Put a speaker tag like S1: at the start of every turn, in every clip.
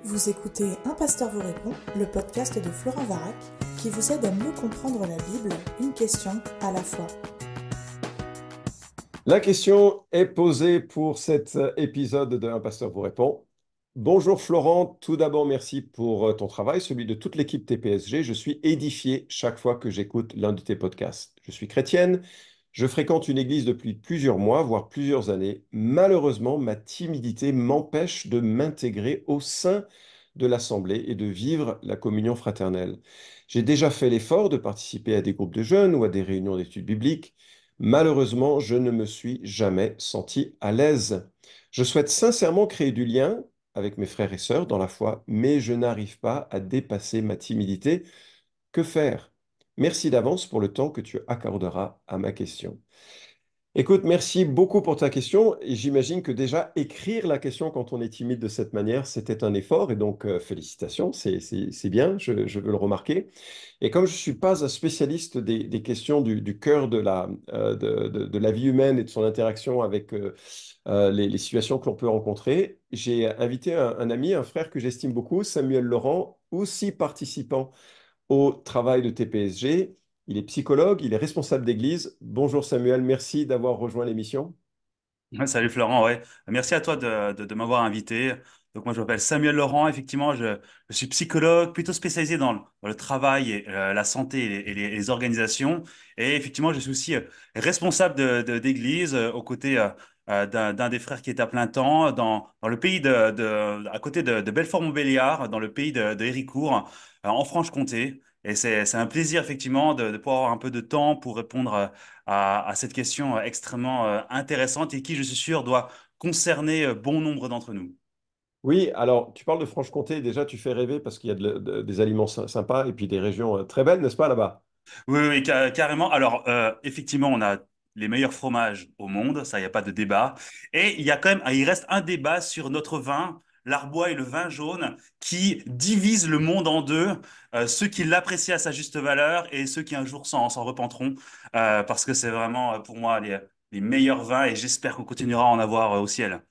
S1: Vous écoutez Un pasteur vous répond, le podcast de Florent Varac, qui vous aide à mieux comprendre la Bible, une question à la fois.
S2: La question est posée pour cet épisode de Un pasteur vous répond. Bonjour Florent, tout d'abord merci pour ton travail, celui de toute l'équipe TPSG. Je suis édifié chaque fois que j'écoute l'un de tes podcasts. Je suis chrétienne, je fréquente une église depuis plusieurs mois, voire plusieurs années. Malheureusement, ma timidité m'empêche de m'intégrer au sein de l'assemblée et de vivre la communion fraternelle. J'ai déjà fait l'effort de participer à des groupes de jeunes ou à des réunions d'études bibliques. Malheureusement, je ne me suis jamais senti à l'aise. Je souhaite sincèrement créer du lien avec mes frères et sœurs dans la foi, mais je n'arrive pas à dépasser ma timidité. Que faire? Merci d'avance pour le temps que tu accorderas à ma question. Écoute, merci beaucoup pour ta question. Et j'imagine que déjà écrire la question quand on est timide de cette manière, c'était un effort. Et donc, félicitations, c'est bien, je veux le remarquer. Et comme je ne suis pas un spécialiste des questions du cœur de la vie humaine et de son interaction avec les situations que l'on peut rencontrer, j'ai invité un ami, un frère que j'estime beaucoup, Samuel Laurent, aussi participant au travail de TPSG. Il est psychologue, il est responsable d'église. Bonjour Samuel, merci d'avoir rejoint l'émission.
S3: Ouais, salut Florent, ouais. Merci à toi de m'avoir invité. Donc moi je m'appelle Samuel Laurent, effectivement je suis psychologue plutôt spécialisé dans le travail et la santé et les organisations. Et effectivement je suis aussi responsable d'église aux côtés d'un des frères qui est à plein temps dans le pays à côté de Belfort-Montbéliard, dans le pays de Héricourt, en Franche-Comté. Et c'est un plaisir effectivement de pouvoir avoir un peu de temps pour répondre à cette question extrêmement intéressante et qui, je suis sûr, doit concerner bon nombre d'entre nous.
S2: Oui, alors tu parles de Franche-Comté, déjà tu fais rêver parce qu'il y a des aliments sympas et puis des régions très belles, n'est-ce pas, là-bas?
S3: Oui, oui, oui, carrément. Alors, effectivement, on a les meilleurs fromages au monde, ça, il n'y a pas de débat. Et il y a quand même, il reste un débat sur notre vin, l'Arbois et le vin jaune, qui divise le monde en deux, ceux qui l'apprécient à sa juste valeur et ceux qui un jour s'en repenteront, parce que c'est vraiment, pour moi, les meilleurs vins et j'espère qu'on continuera à en avoir au ciel.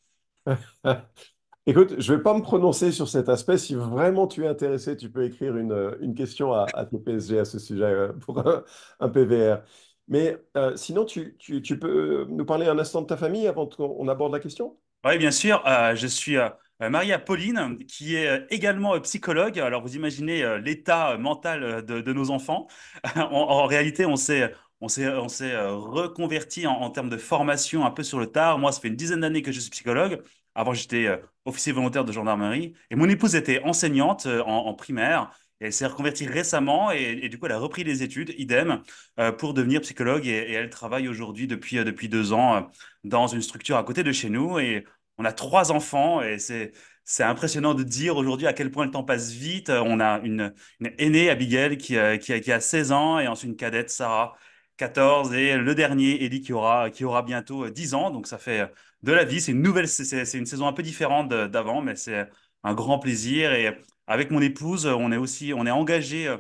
S2: Écoute, je ne vais pas me prononcer sur cet aspect. Si vraiment tu es intéressé, tu peux écrire une question à TPSG à ce sujet pour un PVR. Mais sinon, tu peux nous parler un instant de ta famille avant qu'on aborde la question?
S3: Oui, bien sûr. Je suis marié à Pauline, qui est également psychologue. Alors, vous imaginez l'état mental de nos enfants. En réalité, on s'est reconverti en termes de formation un peu sur le tard. Moi, ça fait une dizaine d'années que je suis psychologue. Avant, j'étais officier volontaire de gendarmerie. Et mon épouse était enseignante en primaire. Et elle s'est reconvertie récemment et du coup, elle a repris les études, idem, pour devenir psychologue. Et elle travaille aujourd'hui depuis 2 ans dans une structure à côté de chez nous. Et on a 3 enfants et c'est impressionnant de dire aujourd'hui à quel point le temps passe vite. On a une aînée, Abigail, qui a 16 ans et ensuite une cadette, Sarah, 14 et le dernier, Ellie, qui aura bientôt 10 ans. Donc ça fait de la vie. C'est une nouvelle, c'est une saison un peu différente d'avant, mais c'est un grand plaisir. Et avec mon épouse, on est engagé,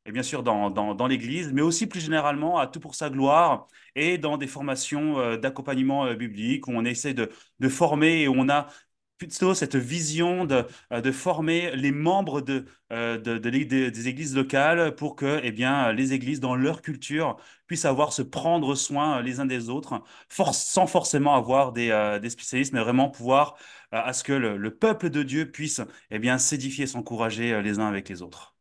S3: et bien sûr, dans l'église, mais aussi plus généralement à Tout pour sa gloire et dans des formations d'accompagnement biblique où on essaie de former et où on a plutôt cette vision de former les membres des églises locales pour que eh bien, les églises, dans leur culture, puissent avoir se prendre soin les uns des autres, sans forcément avoir des spécialistes, mais vraiment pouvoir à ce que le peuple de Dieu puisse eh bien, s'édifier, s'encourager les uns avec les autres.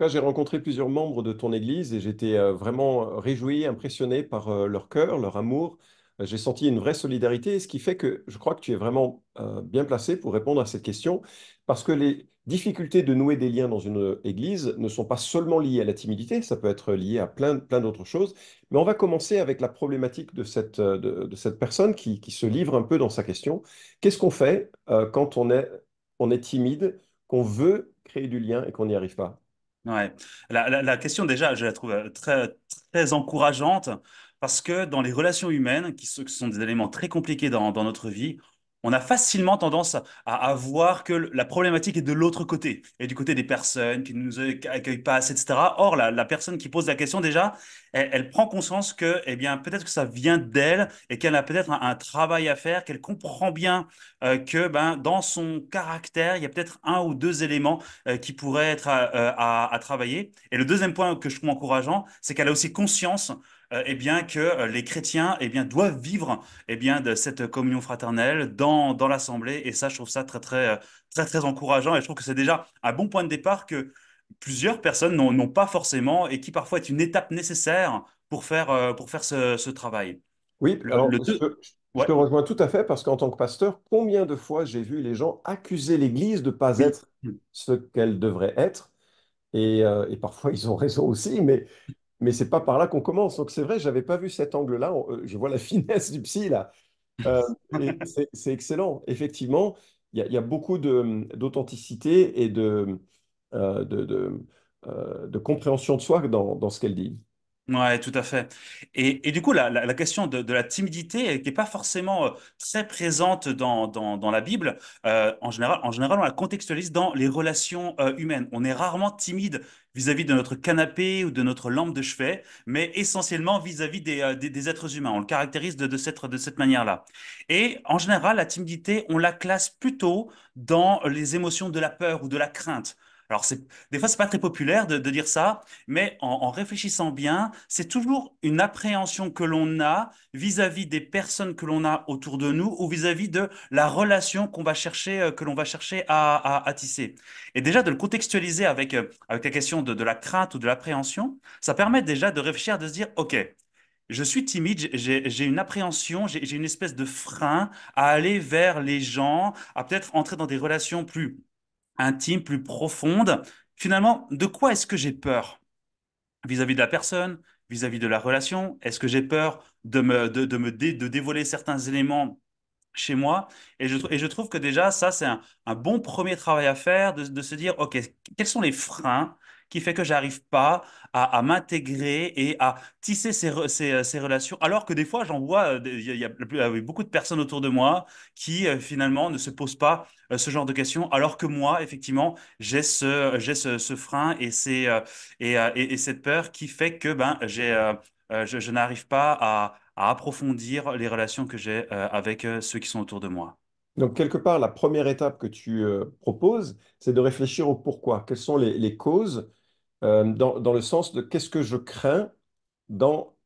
S2: Cas, j'ai rencontré plusieurs membres de ton église et j'étais vraiment réjoui, impressionné par leur cœur, leur amour. J'ai senti une vraie solidarité, ce qui fait que je crois que tu es vraiment bien placé pour répondre à cette question, parce que les difficultés de nouer des liens dans une église ne sont pas seulement liées à la timidité, ça peut être lié à plein d'autres choses. Mais on va commencer avec la problématique de cette personne qui se livre un peu dans sa question. Qu'est-ce qu'on fait quand on est timide, qu'on veut créer du lien et qu'on n'y arrive pas?
S3: Ouais. La question, déjà, je la trouve très, très encourageante parce que dans les relations humaines, qui sont des éléments très compliqués dans notre vie, on a facilement tendance à voir que la problématique est de l'autre côté, et du côté des personnes qui ne nous accueillent pas assez, etc. Or, la personne qui pose la question déjà, elle prend conscience que, eh bien, peut-être que ça vient d'elle et qu'elle a peut-être un travail à faire, qu'elle comprend bien que, ben, dans son caractère, il y a peut-être un ou deux éléments qui pourraient être à travailler. Et le deuxième point que je trouve encourageant, c'est qu'elle a aussi conscience eh bien, que les chrétiens eh bien, doivent vivre eh bien, de cette communion fraternelle dans l'Assemblée. Et ça, je trouve ça très encourageant. Et je trouve que c'est déjà un bon point de départ que plusieurs personnes n'ont pas forcément et qui parfois est une étape nécessaire pour faire ce travail.
S2: Oui, alors
S3: Le deux,
S2: je
S3: ouais,
S2: te rejoins tout à fait parce qu'en tant que pasteur, combien de fois j'ai vu les gens accuser l'Église de ne pas
S3: oui.
S2: être ce qu'elle devrait être et parfois ils ont raison aussi, mais c'est pas par là qu'on commence. Donc c'est vrai, j'avais pas vu cet angle-là. Je vois la finesse du psy là. Et c'est excellent. Effectivement, il y a beaucoup d'authenticité et de compréhension de soi dans ce qu'elle dit.
S3: Ouais, tout à fait. Et du coup, la question de la timidité, qui n'est pas forcément très présente dans la Bible, en général, on la contextualise dans les relations humaines. On est rarement timide vis-à-vis de notre canapé ou de notre lampe de chevet, mais essentiellement vis-à-vis des êtres humains. On le caractérise de cette manière-là. Et en général, la timidité, on la classe plutôt dans les émotions de la peur ou de la crainte. Alors, des fois, c'est pas très populaire de dire ça, mais en réfléchissant bien, c'est toujours une appréhension que l'on a vis-à-vis des personnes que l'on a autour de nous ou vis-à-vis de la relation que l'on va chercher à tisser. Et déjà de le contextualiser avec la question de la crainte ou de l'appréhension, ça permet déjà de réfléchir, de se dire, OK, je suis timide, j'ai une appréhension, j'ai une espèce de frein à aller vers les gens, à peut-être entrer dans des relations plus intimes, plus profondes. Finalement, de quoi est-ce que j'ai peur? Vis-à-vis de la personne, vis-à-vis de la relation? Est-ce que j'ai peur de dévoiler certains éléments chez moi? Et je trouve que déjà, ça, c'est un bon premier travail à faire, de se dire, OK, quels sont les freins qui fait que j'arrive pas à m'intégrer et à tisser ces relations, alors que des fois, j'en vois, il y a beaucoup de personnes autour de moi qui, finalement, ne se posent pas ce genre de questions, alors que moi, effectivement, ce frein et cette peur qui fait que ben, je n'arrive pas à approfondir les relations que j'ai avec ceux qui sont autour de moi.
S2: Donc, quelque part, la première étape que tu proposes, c'est de réfléchir au pourquoi. Quelles sont les causes dans le sens de qu'est-ce que je crains dans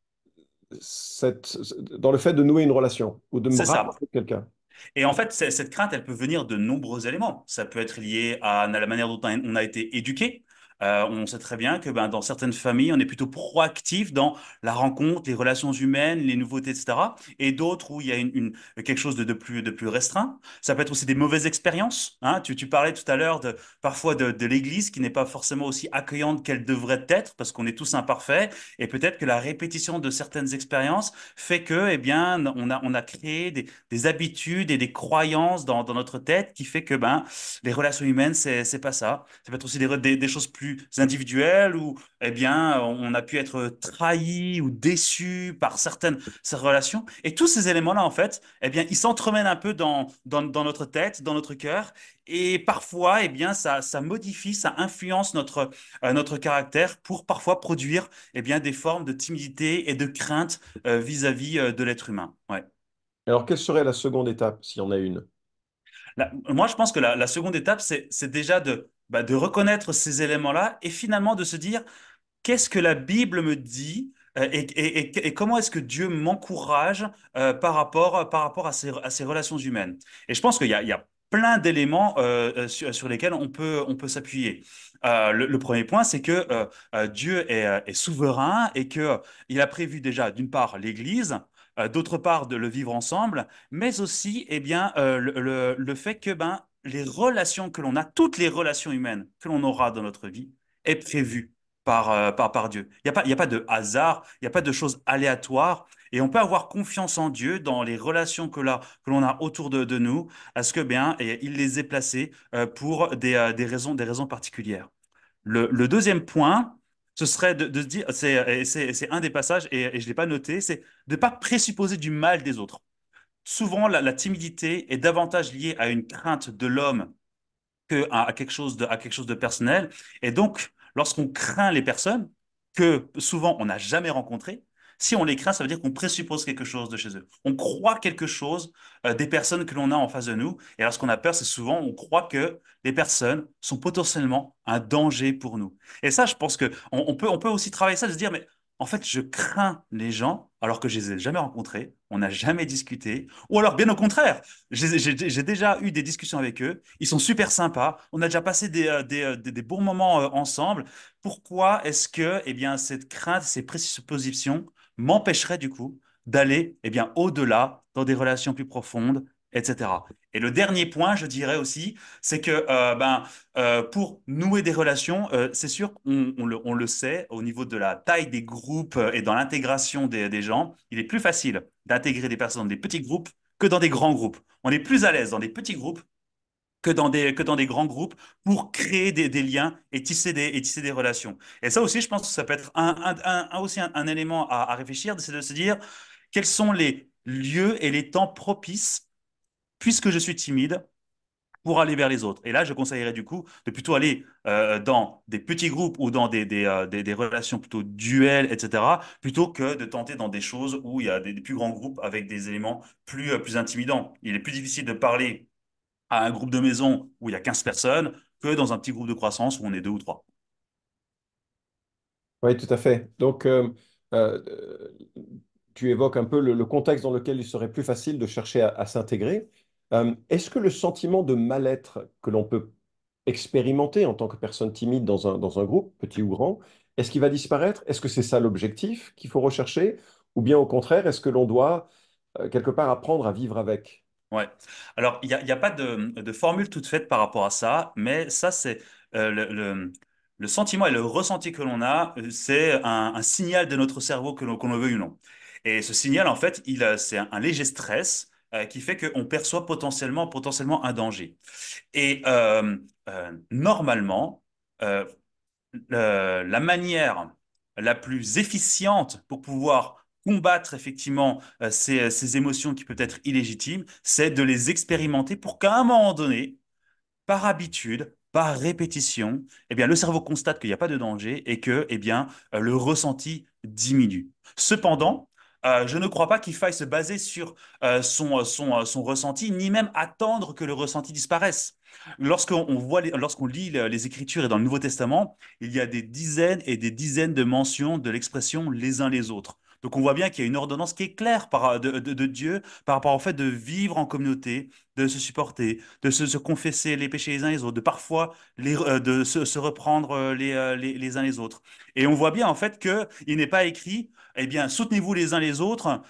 S2: dans le fait de nouer une relation ou de me
S3: C'est ça.
S2: rapprocher de quelqu'un.
S3: Et en fait, cette crainte, elle peut venir de nombreux éléments. Ça peut être lié à la manière dont on a été éduqué. On sait très bien que ben, dans certaines familles, on est plutôt proactif dans la rencontre, les relations humaines, les nouveautés, etc. Et d'autres où il y a quelque chose de plus restreint. Ça peut être aussi des mauvaises expériences. Hein. Tu parlais tout à l'heure parfois de l'Église qui n'est pas forcément aussi accueillante qu'elle devrait être parce qu'on est tous imparfaits. Et peut-être que la répétition de certaines expériences fait que, eh bien, on a créé des habitudes et des croyances dans notre tête qui fait que ben, les relations humaines, c'est pas ça. Ça peut être aussi des choses plus individuelles où eh bien, on a pu être trahi ou déçu par ces relations. Et tous ces éléments-là, en fait, eh bien, ils s'entremêlent un peu dans notre tête, dans notre cœur. Et parfois, eh bien, ça modifie, ça influence notre caractère pour parfois produire eh bien, des formes de timidité et de crainte vis-à-vis de l'être humain. Ouais.
S2: Alors, quelle serait la seconde étape, s'il y en a une?
S3: Moi, je pense que la seconde étape, c'est déjà de reconnaître ces éléments-là et finalement de se dire, qu'est-ce que la Bible me dit et comment est-ce que Dieu m'encourage par rapport à ces relations humaines? Et je pense il y a plein d'éléments sur lesquels on peut s'appuyer. Le premier point, c'est que Dieu est souverain et que il a prévu déjà, d'une part, l'Église, d'autre part, de le vivre ensemble, mais aussi, eh bien, le fait que ben, les relations que l'on a, toutes les relations humaines que l'on aura dans notre vie, est prévu par Dieu. Il y a pas de hasard, il n'y a pas de choses aléatoires. Et on peut avoir confiance en Dieu dans les relations que l'on a autour de nous, à ce que bien, et il les ait placées pour des raisons particulières. Le deuxième point, ce serait de se dire, c'est un des passages, et je ne l'ai pas noté, c'est de ne pas présupposer du mal des autres. souvent la timidité est davantage liée à une crainte de l'homme à à quelque chose de personnel. Et donc, lorsqu'on craint les personnes que souvent on n'a jamais rencontrées, si on les craint, ça veut dire qu'on présuppose quelque chose de chez eux. On croit quelque chose des personnes que l'on a en face de nous. Et lorsqu'on a peur, c'est souvent on croit que les personnes sont potentiellement un danger pour nous. Et ça, je pense que on peut aussi travailler ça, de se dire, mais en fait, je crains les gens alors que je les ai jamais rencontrés, on n'a jamais discuté, ou alors bien au contraire, j'ai déjà eu des discussions avec eux. Ils sont super sympas. On a déjà passé des bons moments ensemble. Pourquoi est-ce que, eh bien, cette crainte, ces présuppositions m'empêcheraient du coup d'aller, eh bien, au-delà dans des relations plus profondes, etc. Et le dernier point, je dirais aussi, c'est que pour nouer des relations, c'est sûr on le sait, au niveau de la taille des groupes et dans l'intégration des gens, il est plus facile d'intégrer des personnes dans des petits groupes que dans des grands groupes. On est plus à l'aise dans des petits groupes que dans des grands groupes pour créer des liens et tisser des relations. Et ça aussi, je pense que ça peut être aussi un élément à réfléchir, c'est de se dire quels sont les lieux et les temps propices, puisque je suis timide, pour aller vers les autres. Et là, je conseillerais du coup de plutôt aller dans des petits groupes ou dans des relations plutôt duelles, etc., plutôt que de tenter dans des choses où il y a des plus grands groupes avec des éléments plus intimidants. Il est plus difficile de parler à un groupe de maison où il y a 15 personnes que dans un petit groupe de croissance où on est deux ou trois.
S2: Oui, tout à fait. Donc, euh, tu évoques un peu le contexte dans lequel il serait plus facile de chercher à s'intégrer. Est-ce que le sentiment de mal-être que l'on peut expérimenter en tant que personne timide dans un groupe, petit ou grand, est-ce qu'il va disparaître? Est-ce que c'est ça l'objectif qu'il faut rechercher? Ou bien au contraire, est-ce que l'on doit quelque part apprendre à vivre avec?
S3: Ouais. Alors, il y a pas de formule toute faite par rapport à ça, mais ça, c'est le sentiment et le ressenti que l'on a, c'est un signal de notre cerveau qu'on le veuille ou non. Et ce signal, en fait, c'est un léger stress qui fait qu'on perçoit potentiellement un danger. Et normalement, euh, la manière la plus efficiente pour pouvoir combattre effectivement ces émotions qui peuvent être illégitimes, c'est de les expérimenter pour qu'à un moment donné, par habitude, par répétition, eh bien, le cerveau constate qu'il n'y a pas de danger et que, eh bien, le ressenti diminue. Cependant, je ne crois pas qu'il faille se baser sur son ressenti, ni même attendre que le ressenti disparaisse. Lorsqu'on lit les Écritures et dans le Nouveau Testament, il y a des dizaines et des dizaines de mentions de l'expression les uns les autres. Donc on voit bien qu'il y a une ordonnance qui est claire de Dieu par rapport au fait de vivre en communauté, de se supporter, se confesser les péchés les uns les autres, de parfois se reprendre les uns les autres. Et on voit bien en fait que il n'est pas écrit, eh bien, soutenez-vous les uns les autres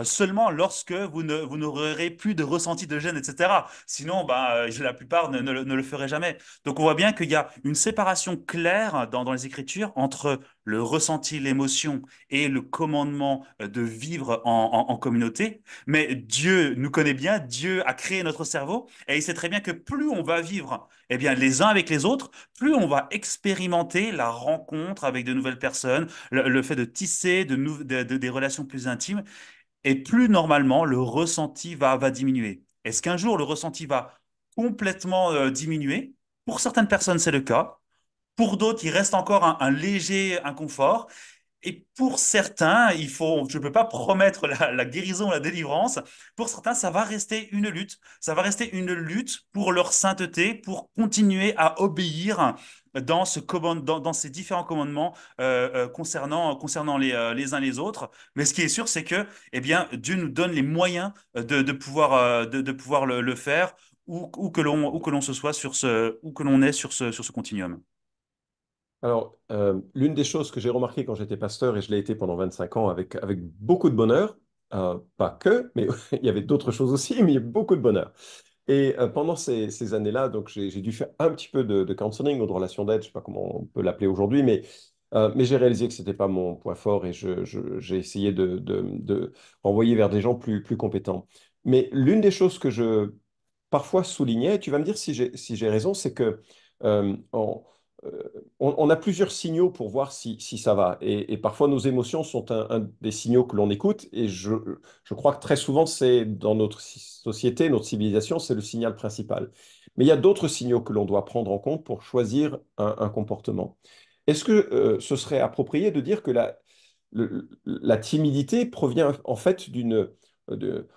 S3: seulement lorsque vous n'aurez plus de ressenti de gêne, etc. Sinon, la plupart ne le feraient jamais. Donc on voit bien qu'il y a une séparation claire dans les Écritures entre le ressenti, l'émotion et le commandement de vivre en communauté. Mais Dieu nous connaît bien, Dieu a créé notre cerveau et il sait très bien que plus on va vivre eh bien, les uns avec les autres, plus on va expérimenter la rencontre avec de nouvelles personnes, le fait de tisser des relations plus intimes et plus normalement le ressenti va diminuer. Est-ce qu'un jour le ressenti va complètement diminuer? Pour certaines personnes, c'est le cas. Pour d'autres, il reste encore un léger inconfort. Et pour certains, je ne peux pas promettre la guérison, la délivrance. Pour certains, ça va rester une lutte. Ça va rester une lutte pour leur sainteté, pour continuer à obéir dans ces différents commandements concernant les uns les autres. Mais ce qui est sûr, c'est que, eh bien, Dieu nous donne les moyens de pouvoir le faire où que l'on se soit où que l'on est sur ce continuum.
S2: Alors, l'une des choses que j'ai remarqué quand j'étais pasteur, et je l'ai été pendant 25 ans avec beaucoup de bonheur, pas que, mais il y avait d'autres choses aussi, mais il y a beaucoup de bonheur. Et pendant ces années-là, donc j'ai dû faire un petit peu de counseling ou de relation d'aide, je ne sais pas comment on peut l'appeler aujourd'hui, mais j'ai réalisé que ce n'était pas mon point fort et j'ai essayé de renvoyer vers des gens plus compétents. Mais l'une des choses que je parfois soulignais, et tu vas me dire si j'ai raison, c'est que on a plusieurs signaux pour voir si ça va. Et parfois, nos émotions sont un des signaux que l'on écoute. Et je crois que très souvent, c'est dans notre société, notre civilisation, c'est le signal principal. Mais il y a d'autres signaux que l'on doit prendre en compte pour choisir un comportement. Est-ce que ce serait approprié de dire que la timidité provient en fait de, euh,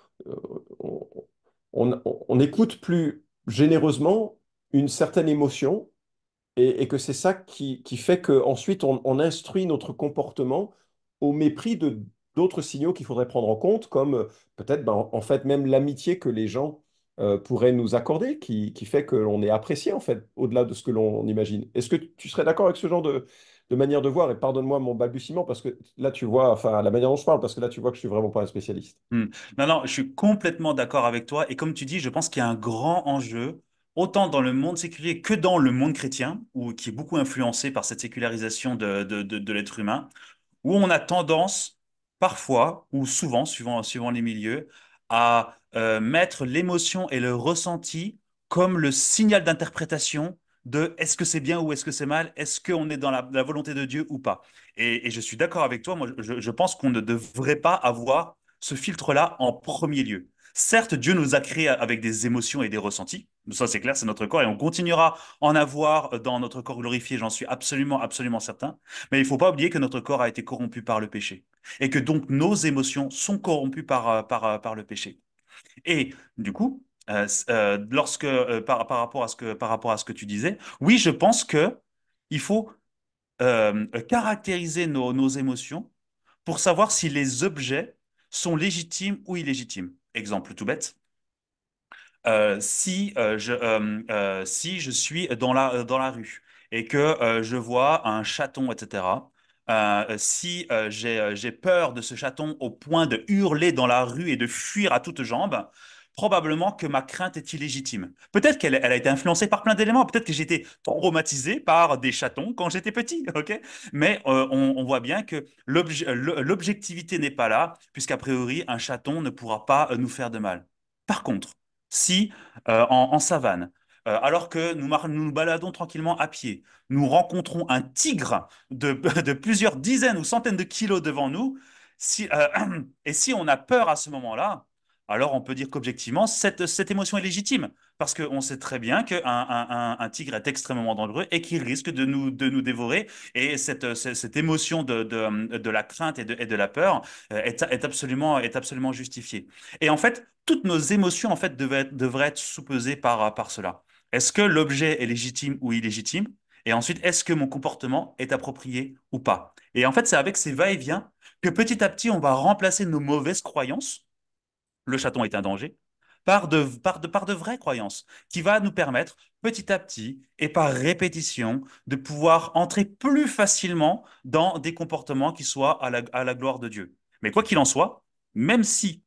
S2: on, on écoute plus généreusement une certaine émotion et que c'est ça qui fait qu'ensuite on instruit notre comportement au mépris de d'autres signaux qu'il faudrait prendre en compte, comme peut-être ben, en fait même l'amitié que les gens pourraient nous accorder, qui fait que l'on est apprécié en fait, au-delà de ce que l'on imagine. Est-ce que tu serais d'accord avec ce genre de manière de voir? Et pardonne-moi mon balbutiement, parce que là tu vois, enfin la manière dont je parle, parce que là tu vois que je suis vraiment pas un spécialiste.
S3: Hmm. Non, non, je suis complètement d'accord avec toi. Et comme tu dis, je pense qu'il y a un grand enjeu, autant dans le monde séculier que dans le monde chrétien, qui est beaucoup influencé par cette sécularisation de l'être humain, où on a tendance, parfois, ou souvent, suivant les milieux, à mettre l'émotion et le ressenti comme le signal d'interprétation de est-ce que c'est bien ou est-ce que c'est mal, est-ce qu'on est dans la volonté de Dieu ou pas. Et je suis d'accord avec toi, moi je pense qu'on ne devrait pas avoir ce filtre-là en premier lieu. Certes, Dieu nous a créés avec des émotions et des ressentis, ça c'est clair, c'est notre corps et on continuera à en avoir dans notre corps glorifié, j'en suis absolument, absolument certain. Mais il ne faut pas oublier que notre corps a été corrompu par le péché et que donc nos émotions sont corrompues par le péché. Et du coup, par rapport à ce que tu disais, oui, je pense que il faut caractériser nos émotions pour savoir si les objets sont légitimes ou illégitimes. Exemple tout bête. Si je suis dans la rue et que je vois un chaton, etc., si j'ai peur de ce chaton au point de hurler dans la rue et de fuir à toutes jambes, probablement que ma crainte est illégitime. Peut-être elle a été influencée par plein d'éléments, peut-être que j'ai été traumatisé par des chatons quand j'étais petit, ok? Mais on voit bien que l'objectivité n'est pas là, puisqu'a priori, un chaton ne pourra pas nous faire de mal. Par contre, si en savane, alors que nous baladons tranquillement à pied, nous rencontrons un tigre de plusieurs dizaines ou centaines de kilos devant nous, et si on a peur à ce moment-là, alors on peut dire qu'objectivement, cette émotion est légitime, parce qu'on sait très bien qu'un tigre est extrêmement dangereux et qu'il risque de nous dévorer, et cette émotion de la crainte et de la peur est absolument justifiée. Et en fait, toutes nos émotions en fait devraient être sous-pesées par cela. Est-ce que l'objet est légitime ou illégitime? Et ensuite, est-ce que mon comportement est approprié ou pas? Et en fait, c'est avec ces va-et-vient que petit à petit, on va remplacer nos mauvaises croyances, le chaton est un danger, par de vraies croyances, qui va nous permettre petit à petit et par répétition de pouvoir entrer plus facilement dans des comportements qui soient à la gloire de Dieu. Mais quoi qu'il en soit, même si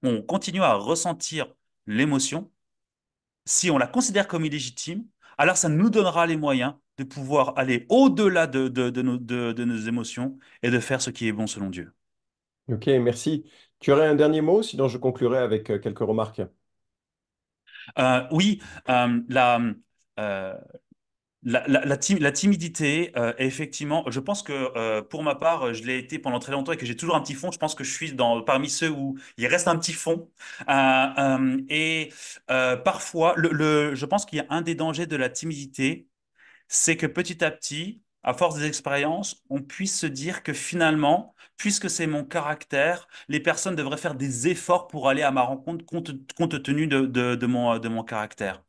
S3: on continue à ressentir l'émotion, si on la considère comme illégitime, alors ça nous donnera les moyens de pouvoir aller au-delà de nos émotions et de faire ce qui est bon selon Dieu.
S2: Ok, merci. Tu aurais un dernier mot, sinon je conclurai avec quelques remarques.
S3: Oui, la, euh, la timidité, effectivement, je pense que pour ma part, je l'ai été pendant très longtemps et que j'ai toujours un petit fond. Je pense que je suis parmi ceux où il reste un petit fond. Et parfois, je pense qu'il y a un des dangers de la timidité, c'est que petit à petit, à force des expériences, on puisse se dire que finalement, puisque c'est mon caractère, les personnes devraient faire des efforts pour aller à ma rencontre compte tenu de mon caractère.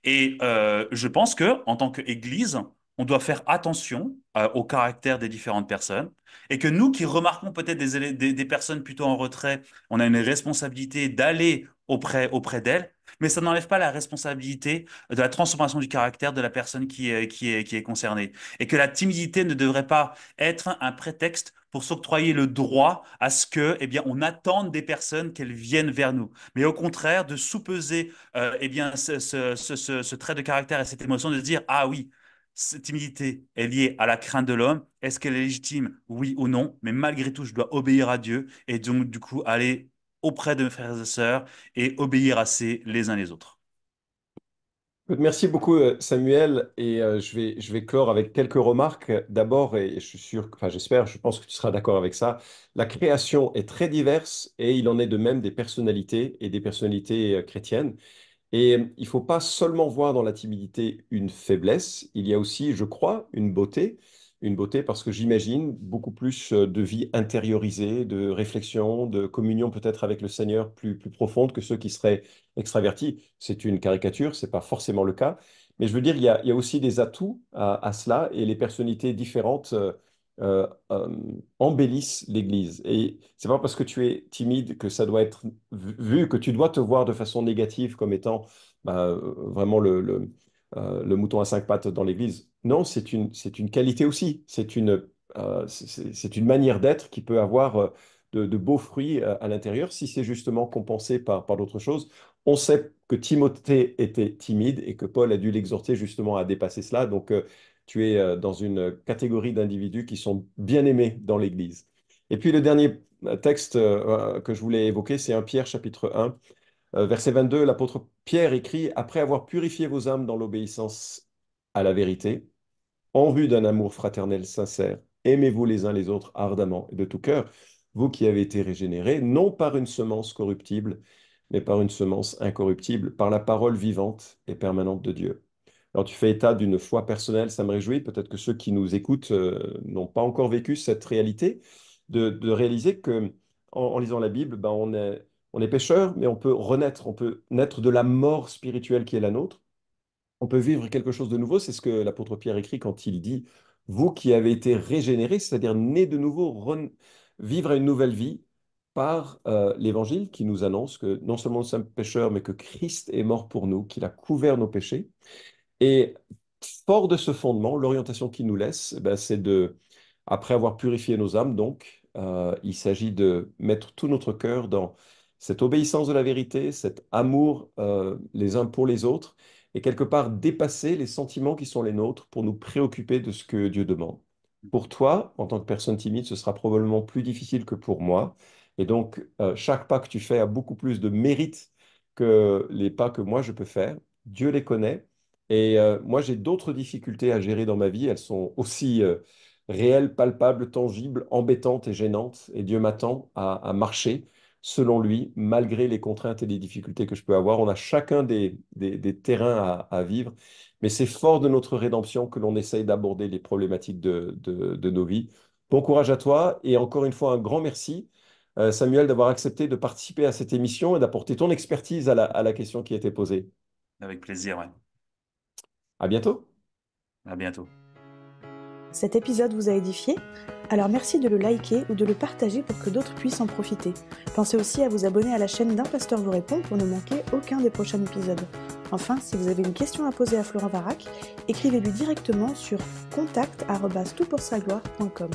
S3: Et je pense que, en tant qu'Église, on doit faire attention au caractère des différentes personnes et que nous qui remarquons peut-être des personnes plutôt en retrait, on a une responsabilité d'aller auprès d'elles, mais ça n'enlève pas la responsabilité de la transformation du caractère de la personne qui est concernée. Et que la timidité ne devrait pas être un prétexte pour s'octroyer le droit à ce que, eh bien, on attende des personnes qu'elles viennent vers nous. Mais au contraire, de sous-peser eh bien, ce trait de caractère et cette émotion de se dire, ah oui, cette timidité est liée à la crainte de l'homme. Est-ce qu'elle est légitime? Oui ou non? Mais malgré tout, je dois obéir à Dieu et donc, du coup, aller auprès de mes frères et sœurs et obéir assez les uns les autres.
S2: Merci beaucoup, Samuel. Et je vais clore avec quelques remarques. D'abord, et je suis sûr, enfin j'espère, je pense que tu seras d'accord avec ça, la création est très diverse et il en est de même des personnalités et des personnalités chrétiennes. Et il ne faut pas seulement voir dans la timidité une faiblesse, il y a aussi, je crois, une beauté parce que j'imagine beaucoup plus de vie intériorisée, de réflexion, de communion peut-être avec le Seigneur plus profonde que ceux qui seraient extravertis. C'est une caricature, c'est pas forcément le cas, mais je veux dire, il y a aussi des atouts à cela et les personnalités différentes euh, euh, embellissent l'Église. Et c'est pas parce que tu es timide que ça doit être vu que tu dois te voir de façon négative comme étant vraiment le mouton à cinq pattes dans l'Église. Non, c'est une qualité aussi. C'est une manière d'être qui peut avoir de beaux fruits à l'intérieur si c'est justement compensé par d'autres choses. On sait que Timothée était timide et que Paul a dû l'exhorter justement à dépasser cela. Donc, tu es dans une catégorie d'individus qui sont bien aimés dans l'Église. Et puis, le dernier texte que je voulais évoquer, c'est 1 Pierre chapitre 1. Verset 22, l'apôtre Pierre écrit, après avoir purifié vos âmes dans l'obéissance à la vérité, en vue d'un amour fraternel sincère, aimez-vous les uns les autres ardemment et de tout cœur, vous qui avez été régénérés, non par une semence corruptible, mais par une semence incorruptible, par la parole vivante et permanente de Dieu. Alors tu fais état d'une foi personnelle, ça me réjouit. Peut-être que ceux qui nous écoutent n'ont pas encore vécu cette réalité, de réaliser que en lisant la Bible, ben, on est pécheur, mais on peut renaître, on peut naître de la mort spirituelle qui est la nôtre. On peut vivre quelque chose de nouveau. C'est ce que l'apôtre Pierre écrit quand il dit, vous qui avez été régénérés, c'est-à-dire nés de nouveau, vivre une nouvelle vie par l'Évangile qui nous annonce que non seulement nous sommes pécheurs, mais que Christ est mort pour nous, qu'il a couvert nos péchés. Et fort de ce fondement, l'orientation qu'il nous laisse, ben, c'est de, après avoir purifié nos âmes, donc, il s'agit de mettre tout notre cœur dans cette obéissance de la vérité, cet amour les uns pour les autres, et quelque part dépasser les sentiments qui sont les nôtres pour nous préoccuper de ce que Dieu demande. Pour toi, en tant que personne timide, ce sera probablement plus difficile que pour moi. Et donc, chaque pas que tu fais a beaucoup plus de mérite que les pas que moi je peux faire. Dieu les connaît. Et moi, j'ai d'autres difficultés à gérer dans ma vie. Elles sont aussi réelles, palpables, tangibles, embêtantes et gênantes. Et Dieu m'attend à marcher selon lui, malgré les contraintes et les difficultés que je peux avoir. On a chacun des terrains à vivre. Mais c'est fort de notre rédemption que l'on essaye d'aborder les problématiques de nos vies. Bon courage à toi. Et encore une fois, un grand merci, Samuel, d'avoir accepté de participer à cette émission et d'apporter ton expertise à la question qui a été posée.
S3: Avec plaisir, ouais.
S2: À bientôt.
S3: À bientôt.
S1: Cet épisode vous a édifié? Alors merci de le liker ou de le partager pour que d'autres puissent en profiter. Pensez aussi à vous abonner à la chaîne d'Un Pasteur vous répond pour ne manquer aucun des prochains épisodes. Enfin, si vous avez une question à poser à Florent Varac, écrivez-lui directement sur contact@toutpoursagloire.com.